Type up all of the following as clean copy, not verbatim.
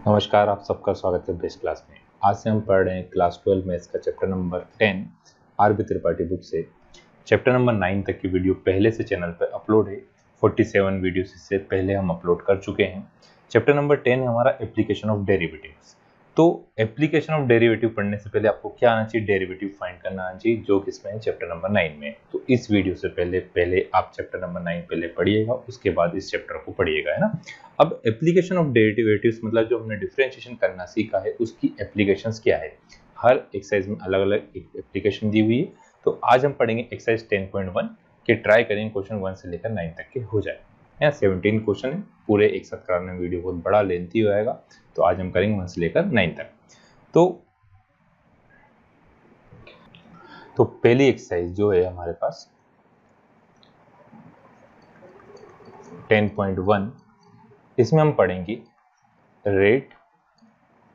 नमस्कार, आप सबका स्वागत है बेस्ट क्लास में। आज से हम पढ़ रहे हैं क्लास 12 मैथ्स का chapter number 10 RB. Tripathi book से। चैप्टर नंबर 9 तक की वीडियो पहले से चैनल पर अपलोड है। 47 वीडियोस इससे पहले हम अपलोड कर चुके हैं। चैप्टर नंबर 10 है हमारा एप्लीकेशन ऑफ डेरिवेटिव्स। तो एप्लीकेशन ऑफ डेरिवेटिव पढ़ने से पहले आपको क्या आना चाहिए? डेरिवेटिव फाइंड करना आना चाहिए, जो किसमें है? चैप्टर नंबर 9 में। तो इस वीडियो से पहले आप चैप्टर नंबर 9 पहले पढ़िएगा, उसके बाद इस चैप्टर को पढ़िएगा, है ना। अब एप्लीकेशन ऑफ डेरिवेटिव्स मतलब जो हमने डिफरेंशिएशन करना सीखा है उसकी एप्लीकेशंस क्या है। हर एक्सरसाइज में अलग अलग एप्लीकेशन दी हुई है। तो आज हम पढ़ेंगे एक्सरसाइज 10.1 के ट्राई करेंगे क्वेश्चन 1 से लेकर 9 तक के हो जाए। यहाँ 17 क्वेश्चन है, पूरे एक साथ कराने में वीडियो बहुत बड़ा लेंथी हो जाएगा। तो आज हम करेंगे 1 से लेकर 9 तक। तो पहली एक्सरसाइज जो है हमारे पास 10.1, इसमें हम पढ़ेंगे rate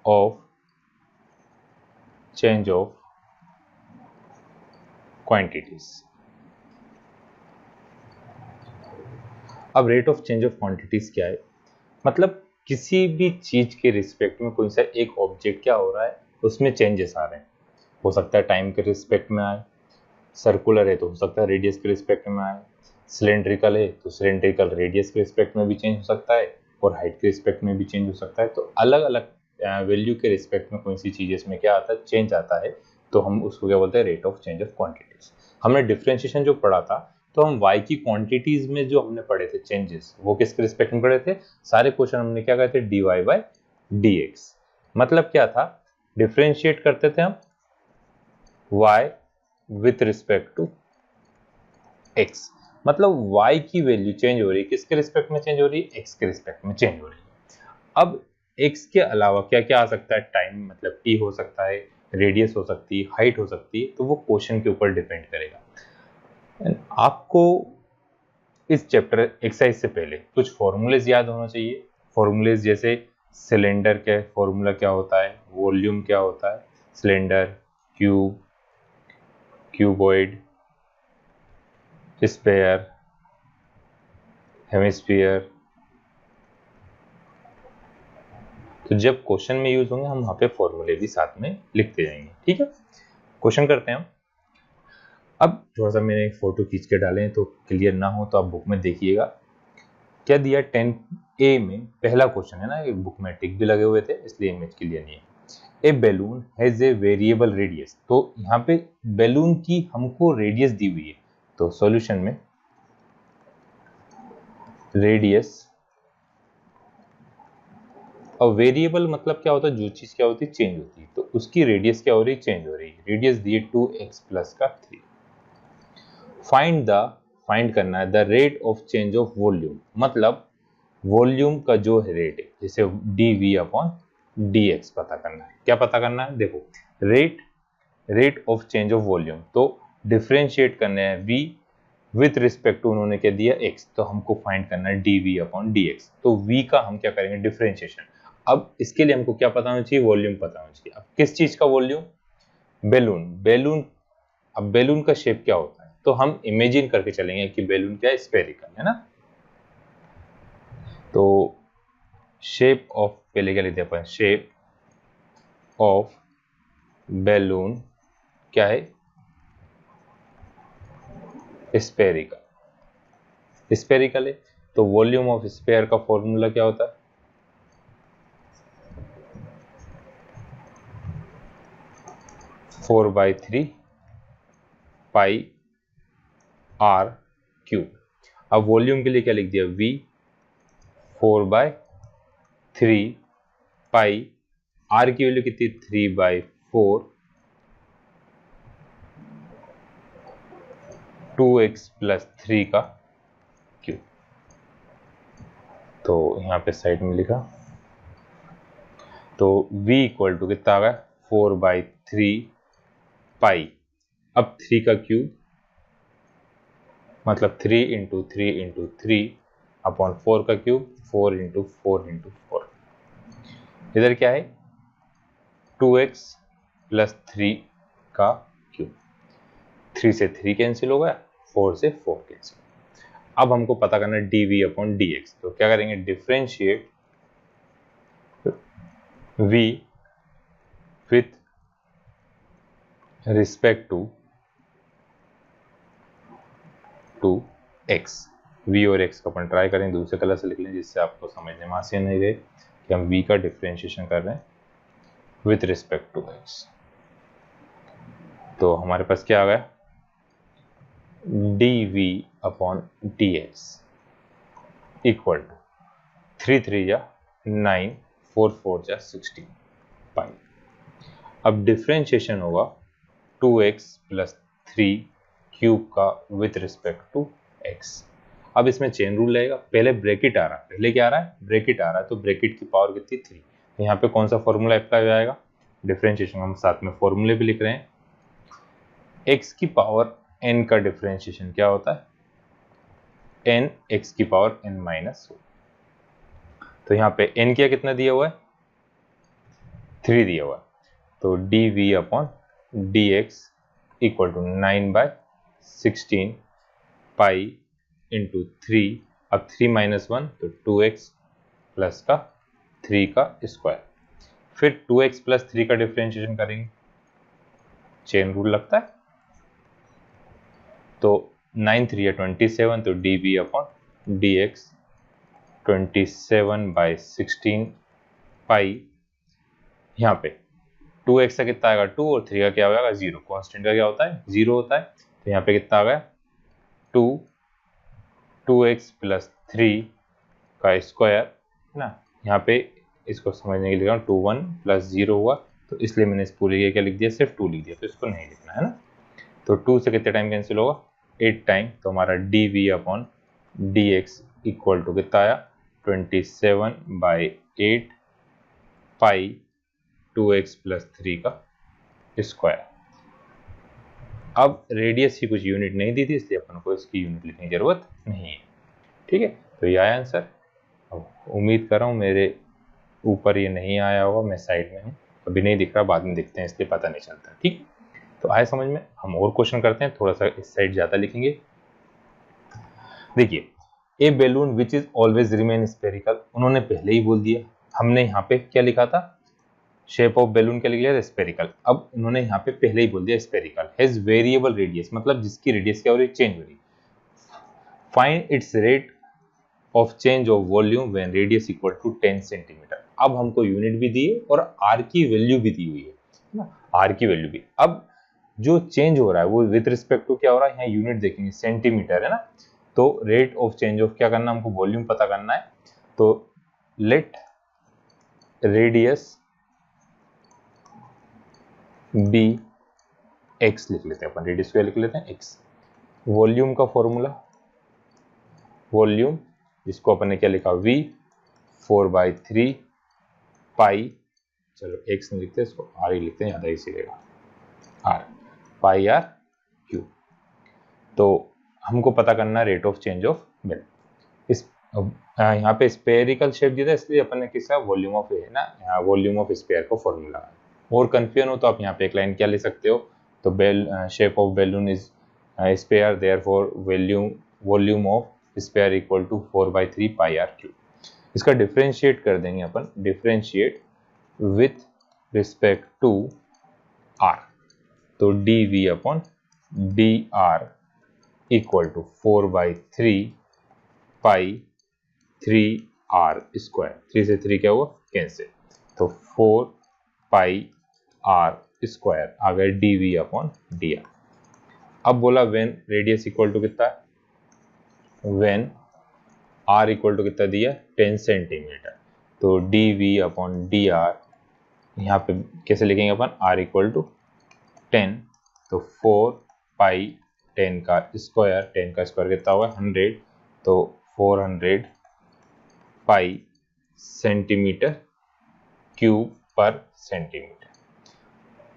of change of quantities. अब rate of change of quantities क्या है? मतलब किसी भी चीज के रिस्पेक्ट में कोई सा एक ऑब्जेक्ट क्या हो रहा है, उसमें चेंजेस आ रहे हैं। हो सकता है टाइम के रिस्पेक्ट में आए, सर्कुलर है तो हो सकता है रेडियस के रिस्पेक्ट में आए, सिलेंड्रिकल है तो सिलेंड्रिकल रेडियस के रिस्पेक्ट में भी चेंज हो सकता है और हाइट के रिस्पेक्ट में भी चेंज हो सकता है। तो अलग अलग वैल्यू के रिस्पेक्ट में कौन सी चीजें में क्या आता है, चेंज आता है। तो हम उसको क्या बोलते हैं? Rate of change of quantities. हमने डिफरेंशिएशन जो पढ़ा था, तो हम y की क्वांटिटीज में जो हमने पढ़े थे चेंजेस, वो किसके रिस्पेक्ट में पढ़े थे? सारे क्वेश्चन हमने क्या कहते थे? dy by dx। मतलब क्या था? डिफरेंशिएट करते थे हम y with respect to x। मतलब y की वैल्यू चेंज हो रही है, किसके रिस्पेक्ट में चेंज हो रही है? x के रिस्पेक्ट में चेंज हो रही है। अब x के अलावा क्या क्या आ सकता है? टाइम मतलब t हो सकता है, रेडियस हो सकती है, हाइट हो सकती है। तो वो क्वेश्चन के ऊपर डिपेंड करेगा। आपको इस चैप्टर एक्सरसाइज से पहले कुछ फॉर्मूलेज याद होना चाहिए। फॉर्मूलेज जैसे सिलेंडर के फॉर्मूला क्या होता है, वॉल्यूम क्या होता है, cylinder, cube, cuboid, sphere, hemisphere. तो जब क्वेश्चन में यूज होंगे हम वहां पे फॉर्मूले भी साथ में लिखते जाएंगे, ठीक है। क्वेश्चन करते हैं हम। अब थोड़ा सा मैंने एक फोटो खींच के डाले हैं, तो क्लियर ना हो तो आप बुक में देखिएगा। क्या दिया 10A में? पहला क्वेश्चन है ना, ये बुक में टिक भी लगे हुए थे इसलिए इमेज क्लियर नहीं है। A balloon has a variable radius. तो यहाँ पे बैलून की हमको रेडियस दी हुई है। तो सॉल्यूशन में रेडियस और वेरिएबल मतलब क्या होता है? जो चीज क्या होती है? चेंज होती है। तो उसकी रेडियस क्या हो रही है? चेंज हो रही है। रेडियस दी है 2x प्लस का 3। फाइंड करना है the rate of change of volume. मतलब वॉल्यूम का जो रेट है, जैसे dv अपॉन dx पता करना है। क्या पता करना है? देखो, rate of change of volume, तो डिफरेंशिएट करना है v विथ रिस्पेक्ट टू, उन्होंने क्या दिया? x। तो हमको फाइंड करना है dv अपॉन dx। तो v का हम क्या करेंगे? डिफरेंशिएशन। अब इसके लिए हमको क्या पता होना चाहिए? वॉल्यूम पता होना चाहिए। अब किस चीज का वॉल्यूम? बैलून। अब बैलून का शेप क्या होता है? तो हम इमेजिन करके चलेंगे कि बैलून क्या है? स्फेरिकल, है ना। तो शेप ऑफ, पहले क्या लेते हैं अपन? शेप ऑफ बैलून क्या है? स्फेरिकल है। तो वॉल्यूम ऑफ स्फेयर का फॉर्मूला क्या होता है? 4/3 पाई r क्यूब। अब वॉल्यूम के लिए क्या लिख दिया? v 4/3 पाई, r की वैल्यू कितनी? 3/4, 2x प्लस 3 का क्यूब। तो यहाँ पे साइड में लिखा, तो v इक्वल टू कितना आ गया? 4/3 पाई। अब 3 का क्यूब मतलब 3 इंटू 3 इंटू 3 अपॉन 4 का क्यूब 4 इंटू 4 इंटू 4। इधर क्या है? 2x प्लस 3 का क्यूब। 3 से 3 कैंसिल हो गया, 4 से 4 कैंसिल। अब हमको पता करना है dv अपॉन dx। तो क्या करेंगे? Differentiate v with respect to x, v और x को अपन ट्राई करें दूसरे कलर से लिख लें जिससे आपको समझने में आसान नहीं रहे कि हम v का डिफरेंशिएशन कर रहे हैं विथ रिस्पेक्ट टू x। तो हमारे पास क्या आ गया, dv upon dx equal to 3 3 जा 9 4 4 जा 16 पाई। अब डिफरेंशिएशन होगा 2x प्लस 3 क्यूब का विथ रिस्पेक्ट टू x। अब इसमें चेन रूल लगेगा, पहले ब्रैकेट आ रहा है, पहले क्या आ रहा है, ब्रैकेट आ रहा है, तो ब्रैकेट की पावर कितनी 3। तो यहाँ पे कौन सा फॉर्मूला अप्लाई हो जाएगा, डिफरेंशिएशन हम साथ में फॉर्मूले भी लिख रहे हैं। x की पावर n का डिफरेंशिएशन क्या होता है, n x की पावर n माइनस 1। तो यहाँ पे n क्या कितना दिया हुआ है, 3 दिया हुआ है, तो dv upon dx equal to 9/16 pi into 3। अब 3 माइनस 1 तो 2x प्लस का 3 का स्क्वायर। फिर 2x प्लस 3 का डिफरेंशिएशन करेंगे, चेन रूल लगता है, तो 9 3 27, तो dv अपॉन dx 27/16 पाई। यहाँ पे 2x का कितना आएगा 2 और 3 का क्या हो जाएगा 0, कांस्टेंट का क्या होता है 0 होता है। तो यहाँ पे कितना आ गया 2x प्लस 3 का स्क्वायर है ना। यहाँ पे इसको समझने के लिए 2 1 प्लस 0 हुआ, तो इसलिए मैंने इस पूरे का क्या लिख दिया, सिर्फ 2 लिख दिया, तो इसको नहीं लिखना है ना। तो 2 से कितने टाइम कैंसिल होगा 8 टाइम, तो हमारा dv upon dx equal to कितना आया 27/8 पाई 2x प्लस 3 का स्क्वायर। अब रेडियस की कुछ यूनिट नहीं दी थी इसलिए अपन को इसकी यूनिट लिखने की जरूरत नहीं है, ठीक है। तो ये आया आंसर। अब उम्मीद कर रहा हूँ मेरे ऊपर ये नहीं आया होगा, मैं साइड में हूँ, अभी नहीं दिख रहा, बाद में दिखते हैं इसलिए पता नहीं चलता, ठीक है। तो आए समझ में, हम और क्वेश्चन करते हैं, थोड़ा सा इस साइड ज्यादा लिखेंगे। देखिए, a balloon which is always remain spherical, उन्होंने पहले ही बोल दिया। हमने यहाँ पे क्या लिखा था, शेप ऑफ बैलून क्या लिख लिया था स्फेरिकल। अब उन्होंने यहाँ पे पहले ही बोल दिया स्फेरिकल हैज वेरिएबल रेडियस, मतलब जिसकी रेडियस क्या हो रही है चेंज हो रही। Find its rate of change of volume when radius equal to 10 centimetre. अब हमको यूनिट भी दी है और आर की वैल्यू भी दी हुई है ना, आर की वैल्यू भी। अब जो चेंज हो रहा है वो विद रिस्पेक्ट टू क्या हो रहा है, यहाँ यूनिट देखेंगे सेंटीमीटर है ना। तो रेट ऑफ चेंज ऑफ क्या करना, हमको वॉल्यूम पता करना है। तो लेट रेडियस बी एक्स लिख लेते हैं अपन, रेडियस को लिख लेते हैं एक्स। वॉल्यूम का फॉर्मूला, वॉल्यूम जिसको अपन ने क्या लिखा v 4/3 पाई, चलो x नहीं लिखते इसको r ही लिखते हैं, ज्यादा इसी रहेगा, r पाई r क्यूब। तो हमको पता करना है rate of change of balloon. इस यहाँ पे स्फेरिकल शेप दिया था इसलिए अपन ने किसका वॉल्यूम ऑफ है ना, यहाँ वॉल्यूम ऑफ स्फीयर को फॉर्मूला। और कंफ्यूजन हो तो आप यहाँ पे एक लाइन क्या ले सकते हो, तो shape of balloon is sphere therefore volume of sphere equal to 4/3 pi r cube. इसका डिफरेंशिएट कर देंगे अपन, differentiate with respect to r, तो dv upon dr equal to 4/3 pi 3r square. 3 से 3 क्या हुआ कैंसिल, तो 4 पाई r स्क्वायर आ गया dv अपॉन dr। अब बोला व्हेन रेडियस इक्वल टू कितना है, व्हेन r इक्वल टू कितना दिया 10 सेंटीमीटर, तो dv अपॉन dr यहाँ पे कैसे लिखेंगे अपन, r इक्वल टू 10, तो 4 पाई 10 का स्क्वायर, 10 का स्क्वायर कितना होगा 100, तो 400 pi centimetre cube per centimetre.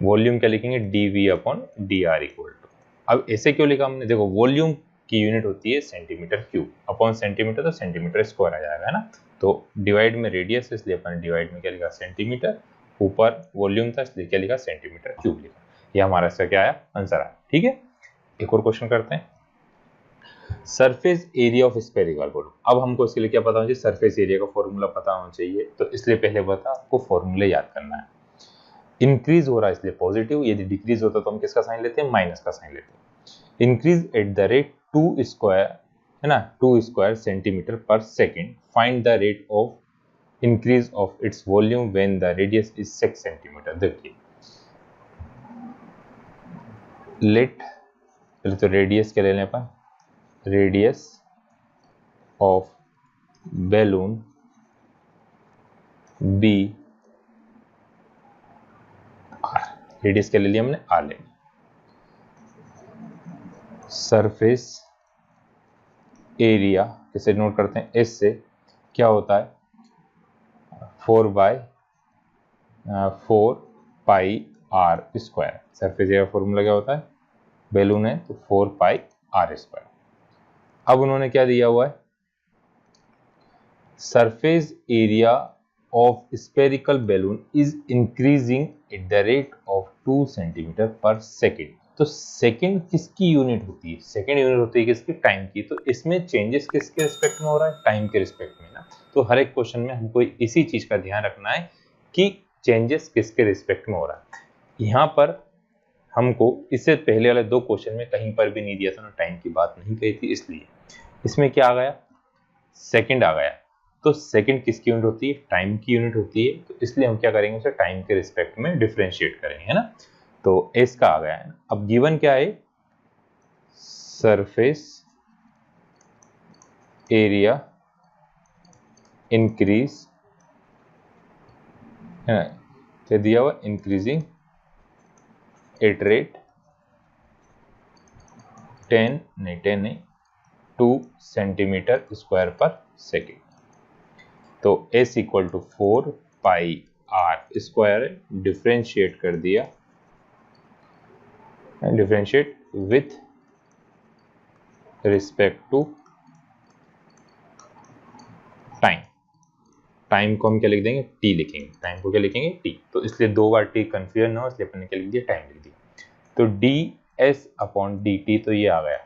Volume क्या लिखेंगे dv upon dr equal to. अब ऐसे क्यों लिखा हमने, देखो वॉल्यूम की यूनिट होती है सेंटीमीटर क्यूब, अपॉन सेंटीमीटर तो सेंटीमीटर स्क्वायर आ जाएगा है ना। तो डिवाइड में रेडियस इसलिए अपन डिवाइड में क्या लिखा सेंटीमीटर, ऊपर वॉल्यूम था इसलिए क्या लिखा सेंटीमीटर क्यूब लिखा। ये हमारा इसका क्या आया आंसर आया, ठीक है। एक और क्वेश्चन करते हैं। Surface area of spherical ball, अब हमको इसके लिए क्या पता होना चाहिए, सरफेस एरिया का फॉर्मूला पता होना चाहिए, तो इसलिए पहले बता आपको फॉर्मूले याद करना है। इंक्रीज हो रहा है इसलिए पॉजिटिव, यदि डिक्रीज होता तो हम किसका साइन लेते हैं, माइनस का साइन लेते हैं। Increase at the rate 2 square, है ना, 2 square centimetre per second, find the rate of increase of its volume when the radius is 6 centimetre. देखिए लेट, पहले तो रेडियस क्या ले लें अपन, radius of balloon be R, radius क्या ले लिया हमने, आर ले लिया। सरफेस एरिया किसे नोट करते हैं, एस से, क्या होता है 4 pi are square. Surface area formula क्या होता है, बैलून है तो 4 पाई आर स्क्वायर। अब उन्होंने क्या दिया हुआ है, surface area of spherical balloon is increasing at the rate of 2 centimetre per second. तो सेकेंड किसकी यूनिट होती है, सेकेंड यूनिट होती है किसकी, टाइम की। तो इसमें चेंजेस किसके रिस्पेक्ट में हो रहा है, टाइम के रिस्पेक्ट में ना। तो हर एक क्वेश्चन में हमको इसी चीज का ध्यान रखना है कि चेंजेस किसके रिस्पेक्ट में हो रहा है। यहाँ पर हमको इससे पहले वाले 2 क्वेश्चन में कहीं पर भी नहीं दिया था ना, टाइम की बात नहीं कही थी, इसलिए इसमें क्या आ गया, सेकंड आ गया। तो सेकंड किसकी यूनिट होती है, टाइम की यूनिट होती है, तो इसलिए हम क्या करेंगे, उसे टाइम के रिस्पेक्ट में डिफरेंशिएट करेंगे, है ना। तो एस का आ गया है। अब गिवन क्या है, सरफेस एरिया इंक्रीज, है ना, तो दिया हुआ इंक्रीजिंग एट रेट 10 नहीं 2 सेंटीमीटर स्क्वायर पर सेकेंड। तो s equal to 4 pi are square, differentiate कर दिया, differentiate with respect to time. Time को हम क्या लिख देंगे, t लिखेंगे, टाइम को क्या लिखेंगे, t। तो इसलिए 2 बार t कंफ्यूजन हो, इसलिए अपन ने क्या लिख दिया, टाइम लिख दिया। तो ds अपॉन dt, तो ये आ गया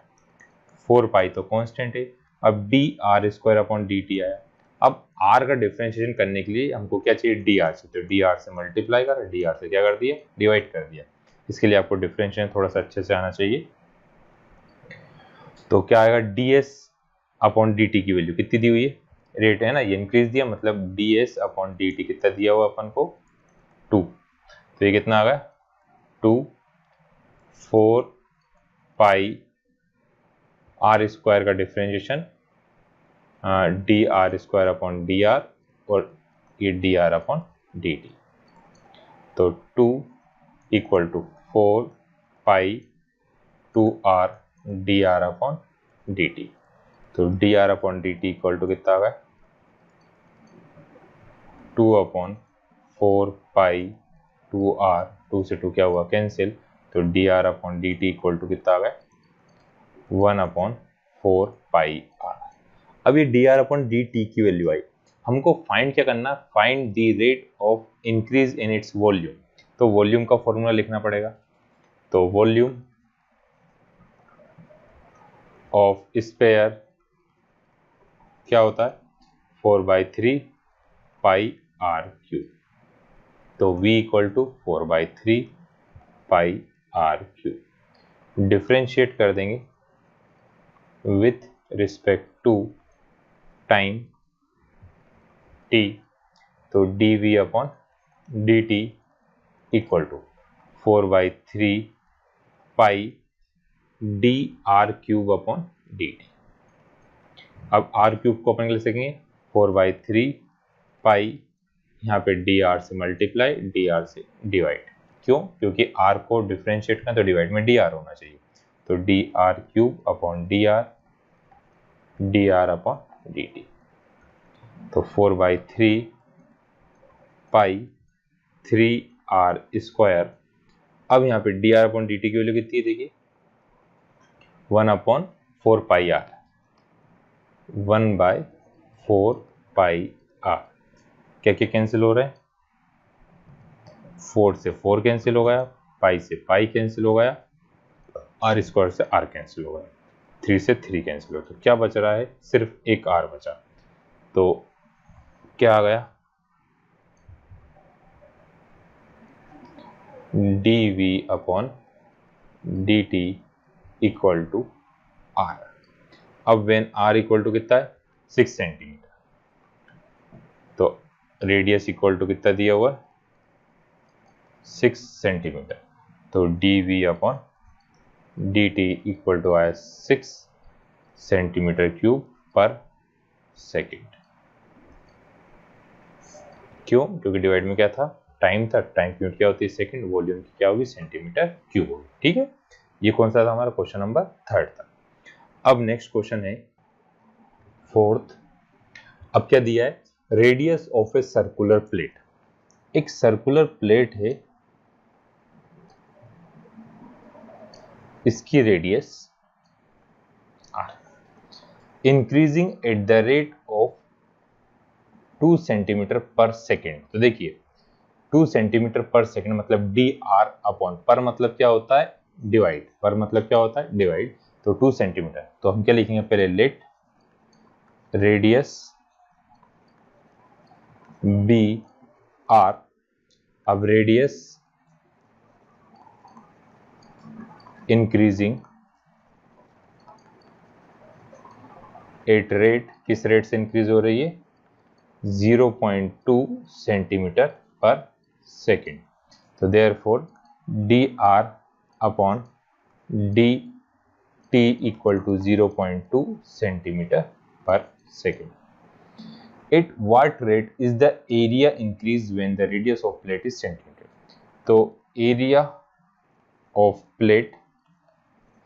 4 पाई, तो कांस्टेंट है। अब dr स्क्वायर अपॉन dt आया। अब r का डिफरेंशिएशन करने के लिए हमको क्या चाहिए, dr से, तो dr से मल्टीप्लाई कर, dr से क्या कर दिया, डिवाइड कर दिया। इसके लिए आपको डिफरेंशिएशन थोड़ा सा अच्छे से आना चाहिए। तो क्या आएगा, ds अपॉन dt की वैल्यू कितनी दी हुई है, रेट है ना, ये इंक्रीज दिया, मतलब ds अपॉन dt कितना दिया हुआ अपन को, 2। तो ये कितना आ गया, 2 4 पाई आर स्क्वायर का differentiation D are square upon D R, और ये D are upon D T. तो 2 equal to 4 pi 2 R D are upon D T. तो D R upon D T equal to कितना आ गया, 2 upon 4 pi 2 are, 2 से 2 क्या हुआ, कैंसिल। तो D R upon D T equal to कितना आ गया, 1 अपॉन 4 पाई आर। अब ये D are upon D T की वैल्यू आई, हमको फाइंड क्या करना, find the rate of increase in its volume. तो वॉल्यूम का फॉर्मूला लिखना पड़ेगा। तो वॉल्यूम ऑफ स्फेयर क्या होता है, 4/3 पाई आर क्यूब। तो v equal to 4/3 pi r cube, differentiate कर देंगे with respect to time t। तो dv upon dt equal to 4/3 pi D r cube upon D T. अब आर क्यूब को अपन लिख सकेंगे 4/3 पाई, यहाँ पे डी आर से मल्टीप्लाई, डी आर से डिवाइड। क्यों, क्योंकि आर को डिफ्रेंशिएट करना तो डिवाइड में डी आर होना चाहिए। तो D r cube upon D R upon D T. तो 4/3 पाई 3r स्क्वायर। अब यहाँ पे d are upon D T की वैल्यू कितनी है, देखिए 1/4 पाई आर, 1/4 पाई आर। क्या क्या कैंसिल हो रहा है, 4 से 4 कैंसिल हो गया, पाई से पाई कैंसिल हो गया, आर स्क्वायर से आर कैंसिल हो गया। 3 से 3 कैंसिल हो, तो क्या बच रहा है, सिर्फ एक r बचा। तो क्या आ गया, dv upon dt equal to r। अब व्हेन r इक्वल टू कितना है, 6 सेंटीमीटर, तो रेडियस इक्वल टू कितना दिया हुआ है, 6 सेंटीमीटर। तो dv upon dt equal to आया 6 सेंटीमीटर क्यूब पर सेकेंड। क्यों, क्योंकि डिवाइड में क्या था, टाइम था, टाइम यूनिट क्या होती है, सेकंड, वॉल्यूम की क्या होगी, सेंटीमीटर क्यूब होगी। ठीक है, ये कौन सा था हमारा, क्वेश्चन नंबर 3 था। अब नेक्स्ट क्वेश्चन है 4th। अब क्या दिया है, radius of a circular plate. एक सर्कुलर प्लेट है, इसकी radius r, increasing at the rate of 2 centimetre per second. तो देखिए 2 सेंटीमीटर पर सेकेंड मतलब डी आर अपॉन, पर मतलब क्या होता है, डिवाइड, पर मतलब क्या होता है, डिवाइड। तो 2 सेंटीमीटर, तो हम क्या लिखेंगे, पहले लेट रेडियस बी आर। अब रेडियस इंक्रीजिंग एट रेट, किस रेट से इंक्रीज हो रही है, 0.2 सेंटीमीटर पर सेकेंड। तो therefore d are upon D T equal to 0.2 centimetre per second. At what rate is the area increase when the radius of plate is centimeter? तो area of plate,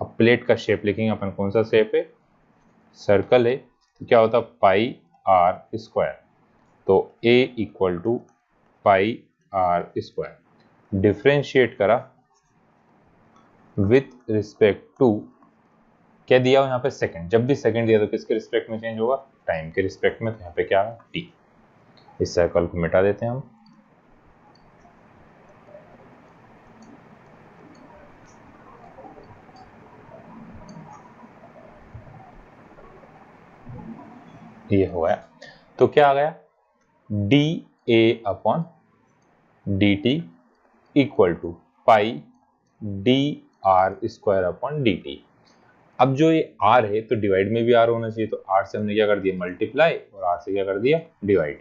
अब plate का shape लिखेंगे अपन, कौन सा shape है, circle है, तो क्या होता है, पाई आर स्क्वायर। तो A equal to pi are square. Differentiate करा विथ रिस्पेक्ट टू, क्या दिया हो यहाँ पे, सेकंड। जब भी सेकंड दिया तो किसके रिस्पेक्ट में चेंज होगा, टाइम के रिस्पेक्ट में। तो यहाँ पे क्या है, टी। इस सर्कल को मिटा देते हैं हम। ये हो गया, तो क्या आ गया, d A upon D T equal to pi D R square upon D T. अब जो ये r है तो डिवाइड में भी r होना चाहिए, तो r से हमने क्या कर दिया, मल्टीप्लाई, और r से क्या कर दिया, डिवाइड।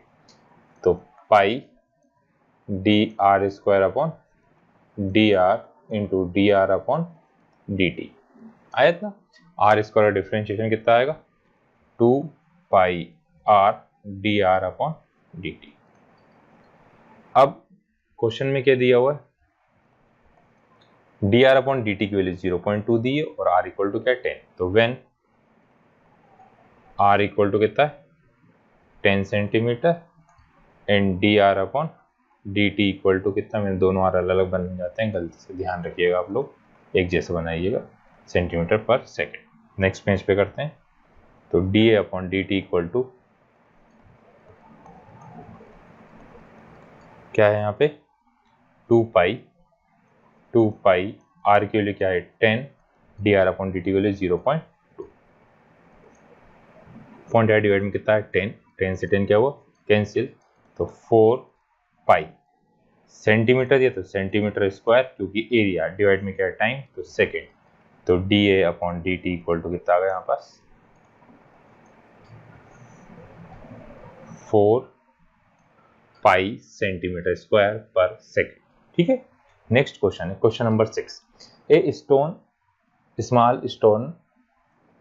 तो pi D R square upon D R into D R upon D T आया था। आर स्क्वायर डिफ्रेंशिएशन कितना आएगा, 2 pi R D are upon D T. अब क्वेश्चन में क्या दिया हुआ है, D are upon D T की वैल्यू 0.2 दी है और आर इक्वल टू क्या है, 10। तो व्हेन आर इक्वल टू कितना है, 10 centimetre, and d are upon D T equal to कितना, मैंने दोनों आर अलग अलग बन जाते हैं, गलती से ध्यान रखिएगा आप लोग, एक जैसे बनाइएगा, centimetre per second. Next page पे करते हैं, तो d A upon D T equal to क्या है यहाँ पे, 2 पाई आर की वैल्यू क्या है, 10, D R upon D T की वैल्यू 0.2। पॉइंट या डिवाइड में कितना है, 10, 10 से 10 क्या हुआ, कैंसिल। तो 4 पाई सेंटीमीटर दिया तो सेंटीमीटर स्क्वायर, क्योंकि एरिया, डिवाइड में क्या है, टाइम, तो सेकेंड। तो d A upon D T equal to कितना आ गया यहाँ पास, 4 pi centimetre square per second. ठीक है, नेक्स्ट क्वेश्चन है question number 6। A small stone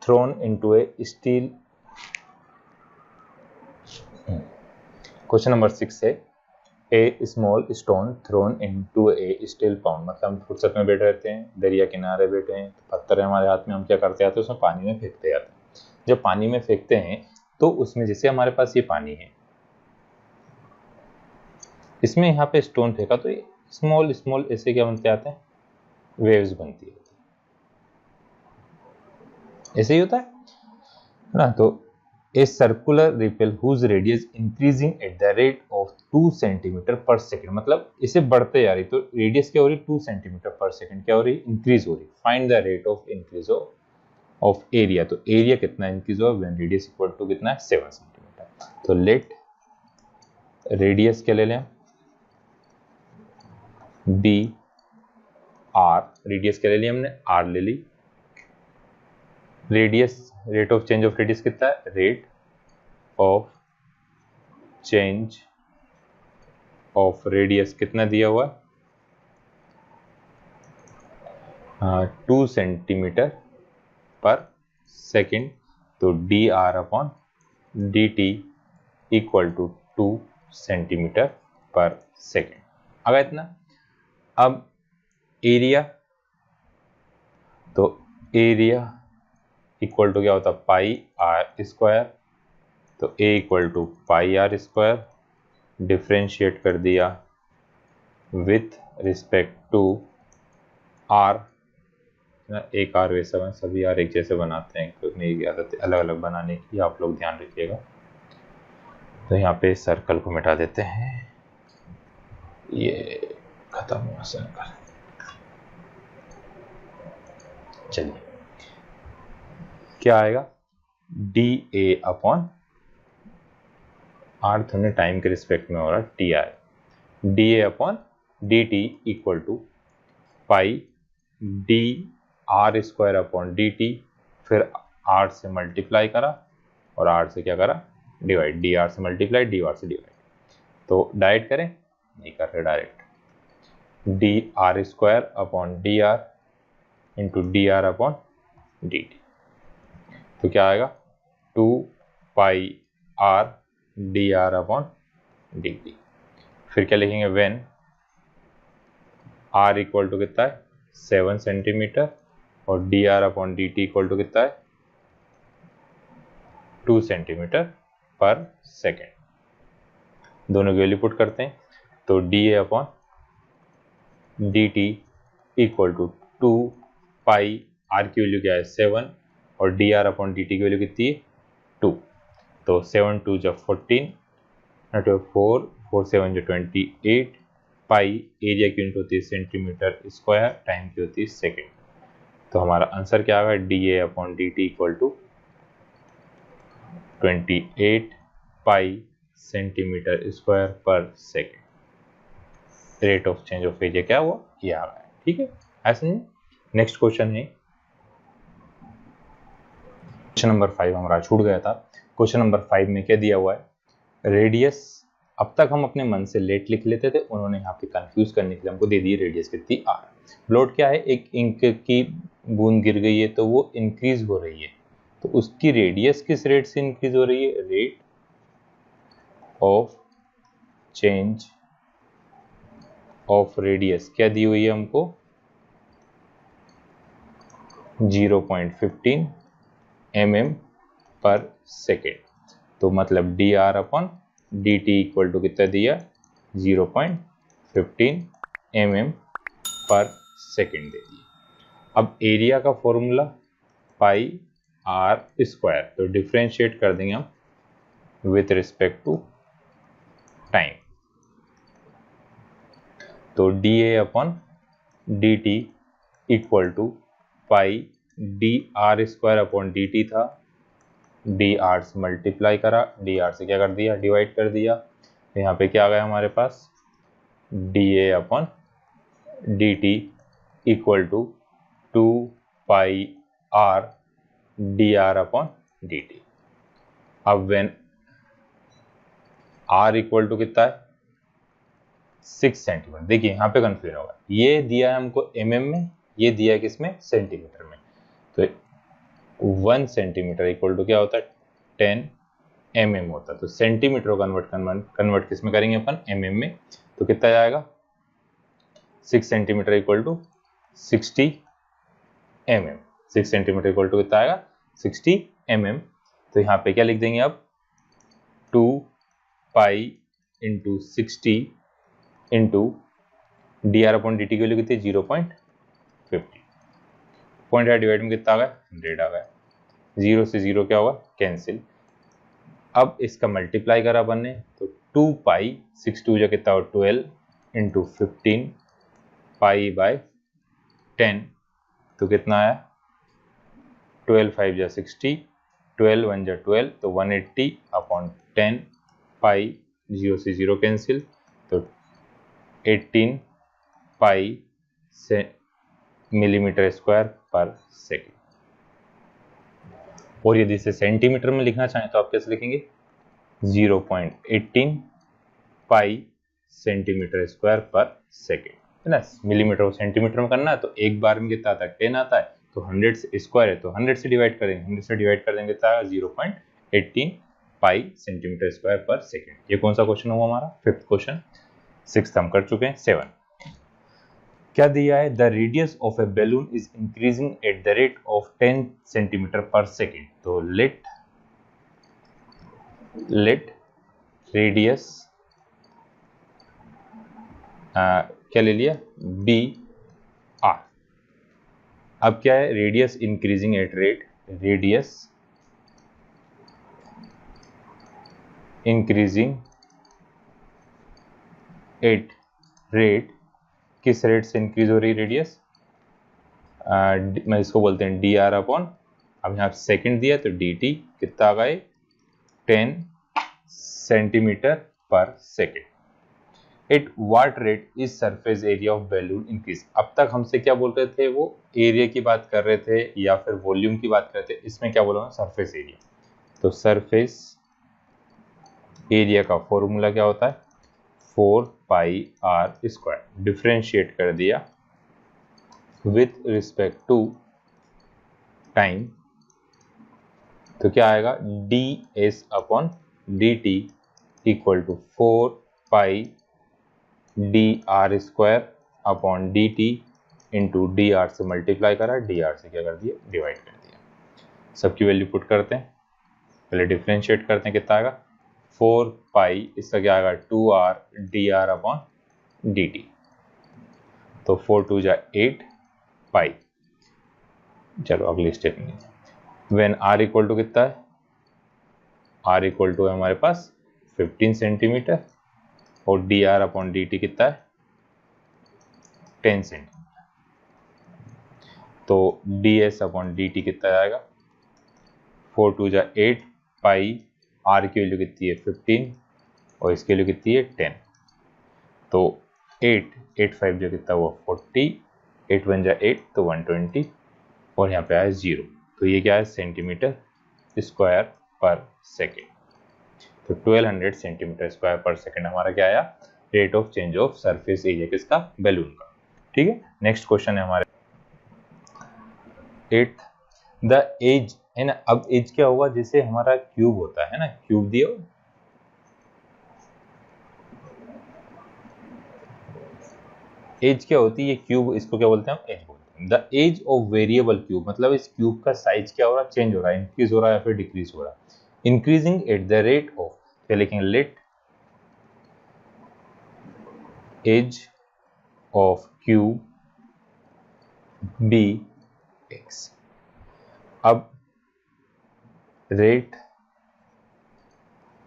thrown into a still. Question number 6 है, a small stone thrown into a still pond. मतलब हम फुर्सत में बैठे रहते हैं, दरिया किनारे बैठे हैं, तो पत्थर है हमारे हाथ में, हम क्या करते जाते हैं, उसमें पानी में फेंकते जाते हैं। जब पानी में फेंकते हैं तो उसमें जैसे हमारे पास ये पानी है, इसमें यहाँ पे स्टोन फेंका तो ये स्मॉल स्मॉल ऐसे क्या बनते आते हैं, वेव्स बनती है, ऐसे ही होता है ना। तो a circular ripple whose radius increasing at the rate of 2 centimetre per second. मतलब इसे बढ़ते जा रही, तो रेडियस क्या हो रही, 2 सेंटीमीटर पर सेकेंड क्या हो रही, इंक्रीज हो रही। Find the rate of increase of area, तो एरिया कितना इंक्रीज हुआ व्हेन रेडियस इक्वल टू कितना है 7 सेंटीमीटर। तो लेट रेडियस क्या ले लें, डी आर, रेडियस क्या ले ली हमने, आर ले ली। Radius, rate of change of radius कितना है, rate of change of radius कितना दिया हुआ है, 2 सेंटीमीटर पर सेकेंड। तो D R upon D T equal to 2 centimetre per second आ गया इतना। अब एरिया, तो एरिया इक्वल टू क्या होता है, पाई आर स्क्वायर। तो A equal to pi are square, differentiate कर दिया विथ रिस्पेक्ट टू आर, एक आर वैसा बन, सभी आर एक जैसे बनाते हैं, क्योंकि मेरी आदत अलग अलग बनाने की, आप लोग ध्यान रखिएगा। तो यहाँ पे सर्कल को मिटा देते हैं, ये खत्म हुआ सर्कल। चलिए क्या आएगा, डी ए अपॉन आर, हमने टाइम के रिस्पेक्ट में हो रहा है, t r, d A upon D T equal to pi D R square upon D T, फिर आर से मल्टीप्लाई करा और आर से क्या करा, डिवाइड, डी आर से मल्टीप्लाई, डी आर से डिवाइड। तो डाइट करें, नहीं कर रहे, direct d are square upon D R into D R upon D T. तो क्या आएगा, 2 pi R D are upon D T. फिर क्या लिखेंगे, व्हेन आर इक्वल टू कितना है 7 सेंटीमीटर और d are upon D T equal to कितना है 2 सेंटीमीटर पर सेकेंड। दोनों की वैल्यू पुट करते हैं, तो d A upon D T equal to 2 pi, r की वैल्यू क्या है 7 और d are upon D T की वैल्यू कितनी है 2। तो 7 2 जब 14, 4 4 7 जो 28, पाई एरिया की यूनिट होती है सेंटीमीटर स्क्वायर, टाइम की होती है सेकेंड। तो हमारा आंसर क्या आएगा, D A upon D T equal to 28 pi centimetre square per second. Rate of change of area क्या हुआ, ये आ रहा है। ठीक है, ऐसे ही नेक्स्ट क्वेश्चन है, क्वेश्चन नंबर 5 हमारा छूट गया था। क्वेश्चन नंबर 5 में क्या दिया हुआ है, रेडियस, अब तक हम अपने मन से लेट लिख लेते थे, उन्होंने यहाँ पे कंफ्यूज करने के लिए हमको दे दी रेडियस कितनी आर। लोड क्या है, एक इंक की बूंद गिर गई है तो वो इंक्रीज हो रही है, तो उसकी रेडियस किस रेट से इंक्रीज हो रही है, rate of change of radius क्या दी हुई है हमको, 0.15 mm पर सेकेंड। तो मतलब d are upon D T equal to कितना दिया, 0.15 mm पर सेकेंड दे दिया। अब एरिया का फॉर्मूला पाई आर स्क्वायर, तो डिफ्रेंशिएट कर देंगे हम विथ रिस्पेक्ट टू टाइम। तो d A upon D T equal to pi D R square upon D t था, डी आर से मल्टीप्लाई करा, डी आर से क्या कर दिया, डिवाइड कर दिया। तो यहाँ पे क्या आ गया हमारे पास, D A upon D T equal to 2 pi R D are upon D T. अब व्हेन आर इक्वल टू कितना है 6 सेंटीमीटर, देखिए यहाँ पे कंफ्यूजन होगा, ये दिया है हमको mm में, ये दिया है किसमें, सेंटीमीटर में। तो 1 सेंटीमीटर इक्वल टू क्या होता है 10 mm होता है। तो सेंटीमीटर को कन्वर्ट किस में करेंगे अपन, mm में। तो कितना जाएगा 6 centimetre equal to 60 mm, 6 centimetre equal to कितना आएगा 60 mm। तो यहाँ पे क्या लिख देंगे अब, 2 pi into 60 into D R upon D T की वैल्यू कितनी, 0.50, पॉइंट है डिवाइड में कितना आ गया 100 आ गया, 0 से 0 क्या होगा कैंसिल। अब इसका मल्टीप्लाई करा अपन ने, तो 2 पाई 6 2 जो कितना हो 12 इंटू 15 पाई बाय 10, तो कितना आया 12 5 जा 60, 12 1 जा 12, तो 180 अपॉन 10 पाई, 0 से 0 कैंसिल, तो 18 पाई से मिलीमीटर स्क्वायर पर सेकेंड। और यदि इसे सेंटीमीटर में लिखना चाहें तो आप कैसे लिखेंगे? 0.18 पाई सेंटीमीटर स्क्वायर पर सेकेंड, है ना। मिलीमीटर और सेंटीमीटर में करना है तो एक बार में कितना आता है? 10 आता है, तो 100 से स्क्वायर है तो 100 से डिवाइड कर देंगे, 100 से डिवाइड कर देंगे तो 0.18 पाई सेंटीमीटर स्क्वायर पर सेकेंड। ये कौन सा क्वेश्चन हुआ हमारा? 5th question. 6th हम कर चुके हैं। 7 क्या दिया है? The radius of a balloon is increasing at the rate of 10 centimetre per second. तो लेट रेडियस क्या ले लिया? Be r. अब क्या है? Radius increasing at rate, radius increasing at rate, किस रेट से इंक्रीज हो रही रेडियस? मैं इसको बोलते हैं डी आर अपॉन, अब यहाँ सेकेंड दिया तो डी टी कितना आ गए? 10 centimetre per second. At what rate is surface area of balloon increase. अब तक हमसे क्या बोल रहे थे? वो एरिया की बात कर रहे थे या फिर वॉल्यूम की बात कर रहे थे। इसमें क्या बोला? Surface area. तो सरफेस एरिया का फॉर्मूला क्या होता है? 4 पाई आर स्क्वायर। डिफ्रेंशिएट कर दिया विथ रिस्पेक्ट टू टाइम, तो क्या आएगा? D s upon D T equal to 4 pi D R square upon D t into D r से मल्टीप्लाई करा, डी आर से क्या कर दिया? डिवाइड कर दिया। सबकी वैल्यू पुट करते हैं, पहले डिफ्रेंशिएट करते हैं, कितना आएगा? 4 पाई, इसका क्या आएगा? 2 R D are upon D T, तो 4 2 जा 8 पाई। चलो अगले स्टेप में, व्हेन आर इक्वल टू कितना है? आर इक्वल टू है हमारे पास 15 सेंटीमीटर और d are upon D t कितना है? 10 सेंटीमीटर। तो D s upon D t कितना आएगा? 4 2 जा 8 पाई, आर की वैल्यू कितनी है? 15 और इसकी वैल्यू कितनी है? 10। तो 8 5 जो कितना हुआ? 40, 8 1 जा 8 तो 120 और यहाँ पे आया 0। तो ये क्या है? Centimetre square per second. तो 1200 सेंटीमीटर स्क्वायर पर सेकेंड हमारा क्या आया? Rate of change of surface area किसका? बैलून का। ठीक है, नेक्स्ट क्वेश्चन है हमारे 8th, द एज, है ना। अब एज क्या होगा? जैसे हमारा क्यूब होता है ना, क्यूब दिया, एज क्या होती है? ये क्यूब, इसको क्या बोलते हैं हम? एज बोलते हैं। The edge of variable cube, मतलब इस क्यूब का साइज क्या हो रहा है? चेंज हो रहा है, इंक्रीज हो रहा है या फिर डिक्रीज हो रहा है? Increasing at the rate of, क्या लिखेंगे? Let edge of cube be X. अब rate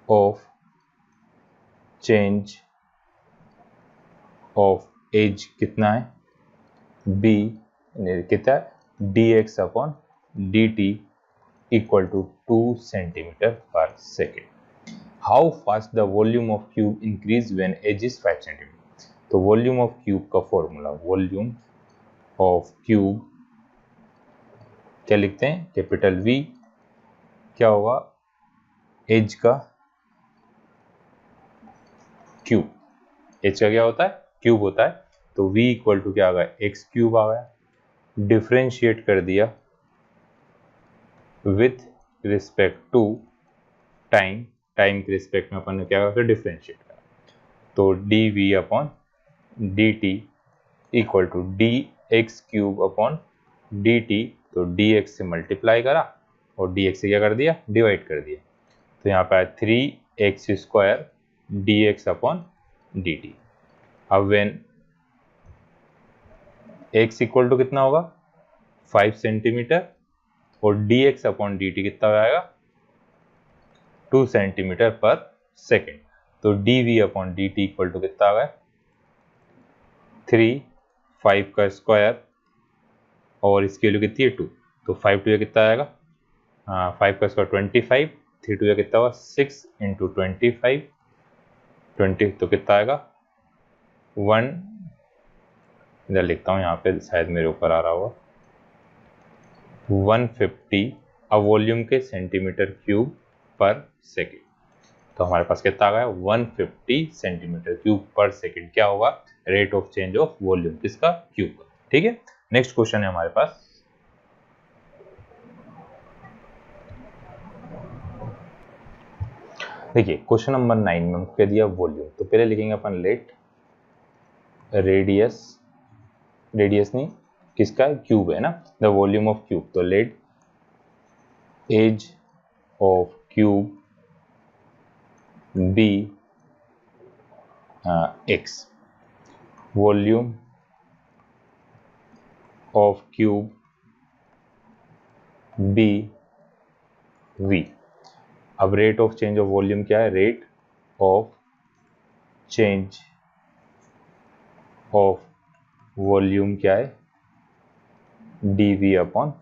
of change of edge कितना है? बी कितना है? D x upon D T equal to 2 centimetre per second. How fast the volume of cube increase when edge is 5 centimetre. तो volume of cube का formula, volume of cube क्या लिखते हैं? Capital V, क्या होगा? As का cube, as का क्या होता है? क्यूब होता है। तो v इक्वल टू क्या आ गया? एक्स क्यूब आ गया। डिफ्रेंशिएट कर दिया with respect to time, time के रिस्पेक्ट में अपन ने क्या करा? डिफ्रेंशिएट करा। तो d v upon D T equal to d x cube upon D T, तो डी एक्स से मल्टीप्लाई करा और डी एक्स से क्या कर दिया? डिवाइड कर दिया। तो यहाँ पे आया 3x square d x upon D T. अब वेन x इक्वल टू कितना होगा? 5 सेंटीमीटर और d x upon D t कितना हो जाएगा? 2 सेंटीमीटर पर सेकेंड। तो d v upon D T equal to कितना आ गया? 3 5 का स्क्वायर और इसकी वैल्यू कितनी है? 2, तो 5 टू या कितना आएगा, 5 का स्क्वायर 25, 3 टू या कितना हुआ 6 इंटू 25, 20 तो कितना आएगा 1, इधर लिखता हूँ, यहाँ पे शायद मेरे ऊपर आ रहा होगा, 150 अब वॉल्यूम के सेंटीमीटर क्यूब पर सेकेंड। तो हमारे पास कितना आ गया 150 सेंटीमीटर क्यूब पर सेकेंड क्या होगा, rate of change of volume किसका, क्यूब का। ठीक है, नेक्स्ट क्वेश्चन है हमारे पास, देखिए क्वेश्चन नंबर 9 में हमको क्या दिया वॉल्यूम। तो पहले लिखेंगे अपन लेट रेडियस, रेडियस नहीं किसका, क्यूब है ना, द वॉल्यूम ऑफ क्यूब। तो let edge of cube be X, volume of cube be V. अब rate of change of volume क्या है, rate of change of volume क्या है, dv upon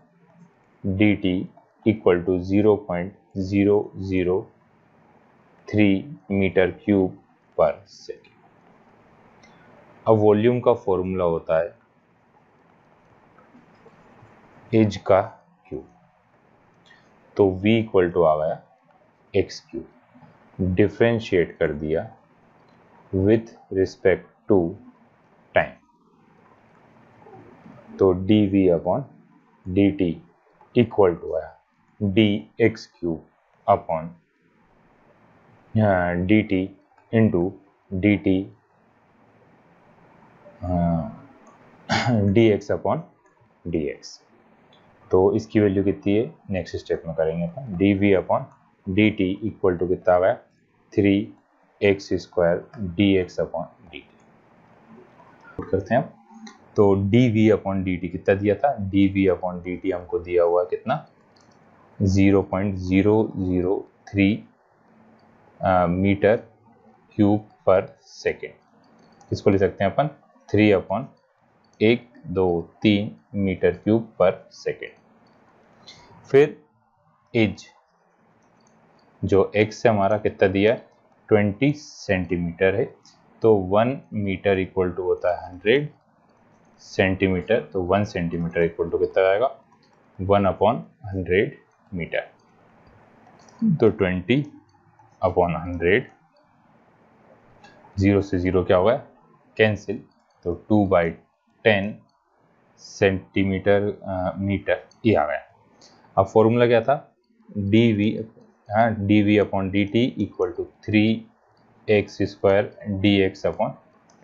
dt equal to 0.003 metre cube per second. अब volume का formula होता है as का क्यूब, तो v इक्वल टू आ गया एक्स क्यूब, डिफ्रेंशिएट कर दिया विथ रिस्पेक्ट टू टाइम, तो dv upon dt equal to आया dx cube upon dt into dt dx upon dx। तो इसकी वैल्यू कितनी है, नेक्स्ट स्टेप में करेंगे अपन, dv upon dt equal to कितना आ गया 3x square dx upon dt करते हैं अब। तो dv अपॉन dt कितना दिया था, dv अपॉन dt हमको दिया हुआ है कितना 0.003 मीटर क्यूब पर सेकेंड। इसको लिख सकते हैं अपन 3 upon 1 2 3 metre cube per second. फिर एज जो x से हमारा कितना दिया है 20 सेंटीमीटर है, तो 1 मीटर इक्वल टू होता है 100 सेंटीमीटर, तो 1 सेंटीमीटर इक्वल टू कितना आएगा 1 अपॉन 100 मीटर। तो 20 अपॉन 100, 0 से 0 क्या होगा कैंसिल, तो 2/10 सेंटीमीटर मीटर ये आ गया। अब फॉर्मूला क्या था dv upon dt equal to 3x square dx upon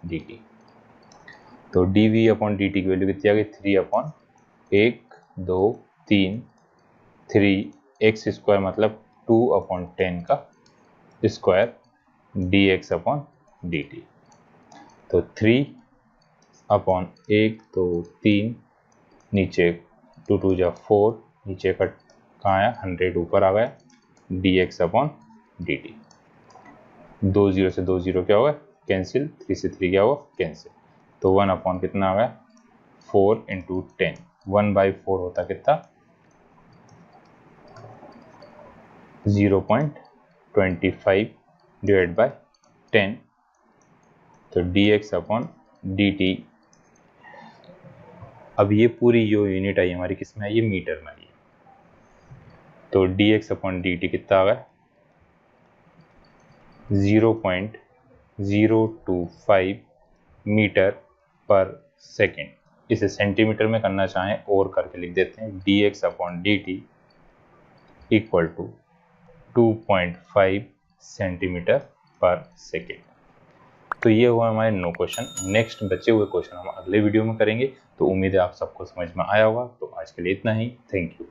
dt। तो dv अपॉन dt की वैल्यू कितनी आ गई 3 अपॉन 1 2 3 3x स्क्वायर मतलब 2 अपॉन 10 का स्क्वायर dx अपॉन dt। तो 3 अपॉन 1 2 3 नीचे 2 2 जा 4, नीचे का कहाँ आया 100 ऊपर आ गया dx अपॉन dt। 2 0 से 2 0 क्या होगा कैंसिल, 3 से 3 क्या होगा कैंसिल, तो 1 अपॉन कितना आ गया 4 इंटू 10, 1/4 होता कितना 0.25 डिवाइड बाय 10, तो dx अपॉन dt। अब ये पूरी जो यूनिट आई हमारी किस में आई, ये मीटर में आई है, तो dx अपॉन dt कितना आ गया 0.025 मीटर पर सेकेंड। इसे सेंटीमीटर में करना चाहें और करके लिख देते हैं dx upon dt equal to 2.5 centimetre per second. तो ये हुआ हमारे 9 क्वेश्चन। नेक्स्ट बचे हुए क्वेश्चन हम अगले वीडियो में करेंगे। तो उम्मीद है आप सबको समझ में आया होगा। तो आज के लिए इतना ही, थैंक यू।